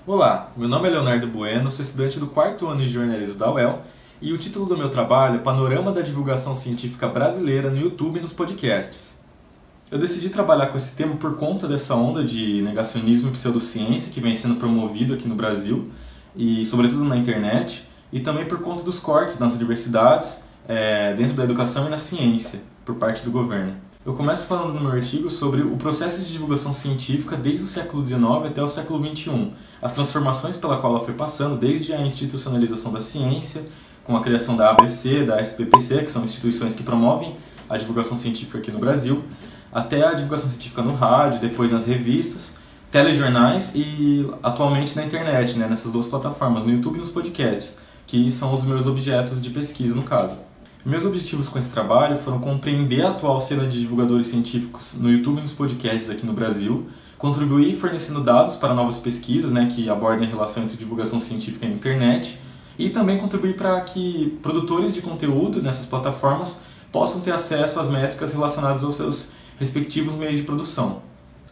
Olá, meu nome é Leonardo Bueno, sou estudante do 4º ano de jornalismo da UEL e o título do meu trabalho é Panorama da Divulgação Científica Brasileira no YouTube e nos podcasts. Eu decidi trabalhar com esse tema por conta dessa onda de negacionismo e pseudociência que vem sendo promovido aqui no Brasil e sobretudo na internet, e também por conta dos cortes nas universidades, dentro da educação e na ciência, por parte do governo. Eu começo falando no meu artigo sobre o processo de divulgação científica desde o século XIX até o século XXI, as transformações pela qual ela foi passando desde a institucionalização da ciência, com a criação da ABC, da SBPC, que são instituições que promovem a divulgação científica aqui no Brasil, até a divulgação científica no rádio, depois nas revistas, telejornais e atualmente na internet, nessas duas plataformas, no YouTube e nos podcasts, que são os meus objetos de pesquisa no caso. Meus objetivos com esse trabalho foram compreender a atual cena de divulgadores científicos no YouTube e nos podcasts aqui no Brasil, contribuir fornecendo dados para novas pesquisas que abordem a relação entre divulgação científica e internet, e também contribuir para que produtores de conteúdo nessas plataformas possam ter acesso às métricas relacionadas aos seus respectivos meios de produção.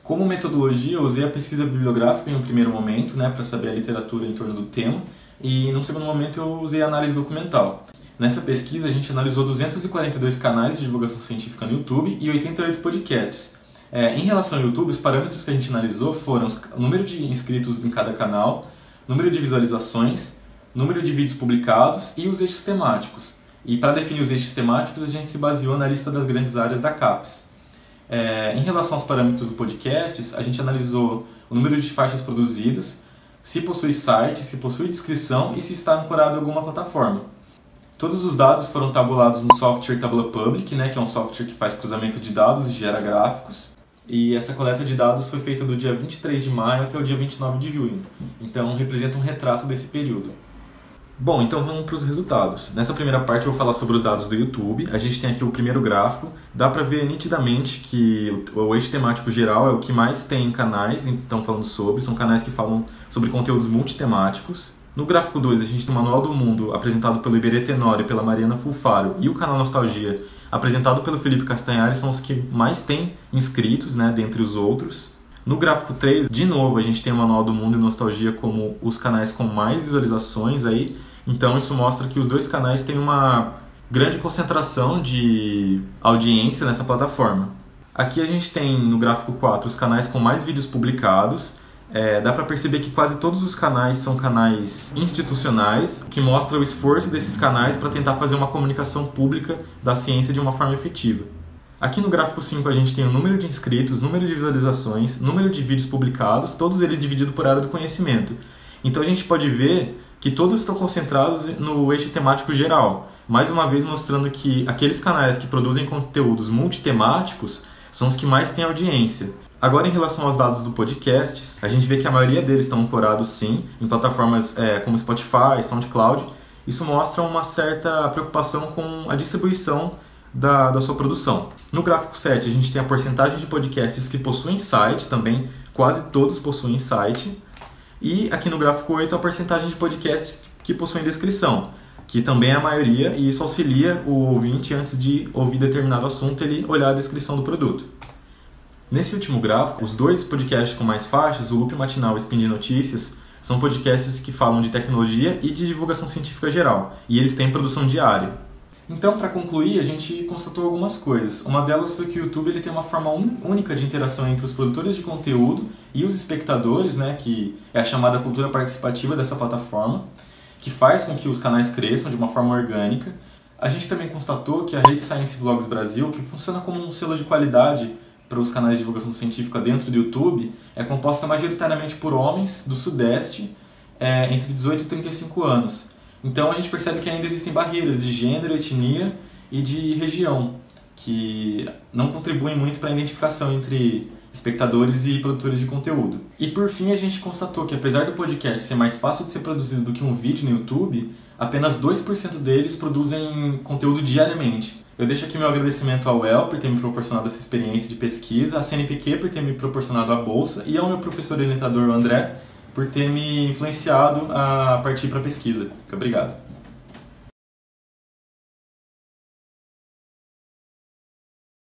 Como metodologia, eu usei a pesquisa bibliográfica em um primeiro momento, para saber a literatura em torno do tema, e num segundo momento eu usei a análise documental. Nessa pesquisa, a gente analisou 242 canais de divulgação científica no YouTube e 88 podcasts. Em relação ao YouTube, os parâmetros que a gente analisou foram o número de inscritos em cada canal, número de visualizações, número de vídeos publicados e os eixos temáticos. E para definir os eixos temáticos, a gente se baseou na lista das grandes áreas da CAPES. Em relação aos parâmetros do podcasts, a gente analisou o número de faixas produzidas, se possui site, se possui descrição e se está ancorado em alguma plataforma. Todos os dados foram tabulados no software Tabula Public, que é um software que faz cruzamento de dados e gera gráficos. E essa coleta de dados foi feita do dia 23 de maio até o dia 29 de junho. Então, representa um retrato desse período. Bom, então vamos para os resultados. Nessa primeira parte eu vou falar sobre os dados do YouTube. A gente tem aqui o primeiro gráfico. Dá para ver nitidamente que o eixo temático geral é o que mais tem canais, então falando sobre. São canais que falam sobre conteúdos multitemáticos. No gráfico 2, a gente tem o Manual do Mundo, apresentado pelo Iberê Tenório e pela Mariana Fulfaro, e o canal Nostalgia, apresentado pelo Felipe Castanhari, são os que mais têm inscritos, dentre os outros. No gráfico 3, de novo, a gente tem o Manual do Mundo e Nostalgia como os canais com mais visualizações aí, então isso mostra que os dois canais têm uma grande concentração de audiência nessa plataforma. Aqui a gente tem, no gráfico 4, os canais com mais vídeos publicados. Dá para perceber que quase todos os canais são canais institucionais, que mostra o esforço desses canais para tentar fazer uma comunicação pública da ciência de uma forma efetiva. Aqui no gráfico 5 a gente tem o número de inscritos, número de visualizações, número de vídeos publicados, todos eles divididos por área do conhecimento. Então a gente pode ver que todos estão concentrados no eixo temático geral, mais uma vez mostrando que aqueles canais que produzem conteúdos multitemáticos são os que mais têm audiência. Agora, em relação aos dados do podcast, a gente vê que a maioria deles estão ancorados, sim, em plataformas como Spotify, SoundCloud. Isso mostra uma certa preocupação com a distribuição da sua produção. No gráfico 7, a gente tem a porcentagem de podcasts que possuem site, também quase todos possuem site. E aqui no gráfico 8, a porcentagem de podcasts que possuem descrição, que também é a maioria, e isso auxilia o ouvinte, antes de ouvir determinado assunto, ele olhar a descrição do produto. Nesse último gráfico, os dois podcasts com mais faixas, o Loop Matinal e Spin de Notícias, são podcasts que falam de tecnologia e de divulgação científica geral, e eles têm produção diária. Então, para concluir, a gente constatou algumas coisas. Uma delas foi que o YouTube tem uma forma única de interação entre os produtores de conteúdo e os espectadores, que é a chamada cultura participativa dessa plataforma, que faz com que os canais cresçam de uma forma orgânica. A gente também constatou que a Rede Science Vlogs Brasil, que funciona como um selo de qualidade para os canais de divulgação científica dentro do YouTube, é composta majoritariamente por homens do Sudeste, entre 18 e 35 anos. Então a gente percebe que ainda existem barreiras de gênero, etnia e de região, que não contribuem muito para a identificação entre espectadores e produtores de conteúdo. E por fim, a gente constatou que apesar do podcast ser mais fácil de ser produzido do que um vídeo no YouTube, apenas 2% deles produzem conteúdo diariamente. Eu deixo aqui meu agradecimento ao UEL por ter me proporcionado essa experiência de pesquisa, à CNPq por ter me proporcionado a bolsa e ao meu professor orientador André por ter me influenciado a partir para a pesquisa. Muito obrigado.